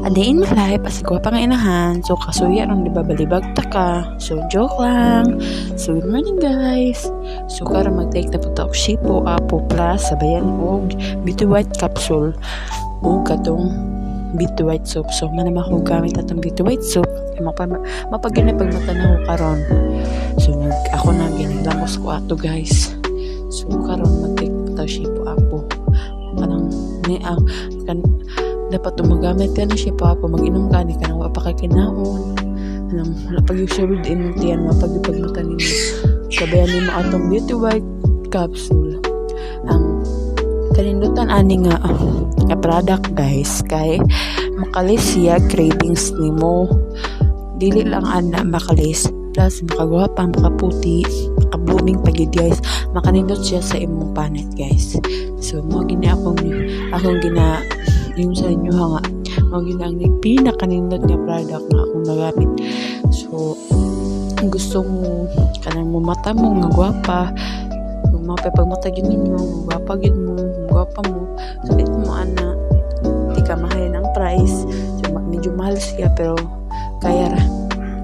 A day in my life, as ko pang inahan. So, kasuya nung balibag ta ka. So, joke lang. So, good morning guys. So, karon mag-take na punta og Shipo, Apo Plus, sabayan og Beauty White Capsule. O katong Beauty White Soap. So, manamang ko gamit atong Beauty White Soap. Mapagyan na pagmatanaw ko karon. So, ako na ginilamos ko ato guys. So, karon mag-take na punta og Shipo, Apo. Kanang dapat tumagamit ka na siya pa mag-inom ka ni ka nang wapakakinaon wala pag-usual din tiyan mapag-ipagmutan ninyo sabayan ni atong Beauty White Capsule ang kanindutan ani nga product guys kay makalis siya cravings nimo dili lang ana makalis plus makagwapa makaputi maka-blooming pagid guys makanindot siya sa imong panit guys so mo gini akong gina yung sa inyo nga ang pinakanindot nga product na akong nagamit so gusto mo kanang mo mata mo nga gwapa kung mapapagmata gid ninyo gwapa gid mo gwapa mo so ito mo ana di ka mahal ng price so medyo mahal siya pero kaya ra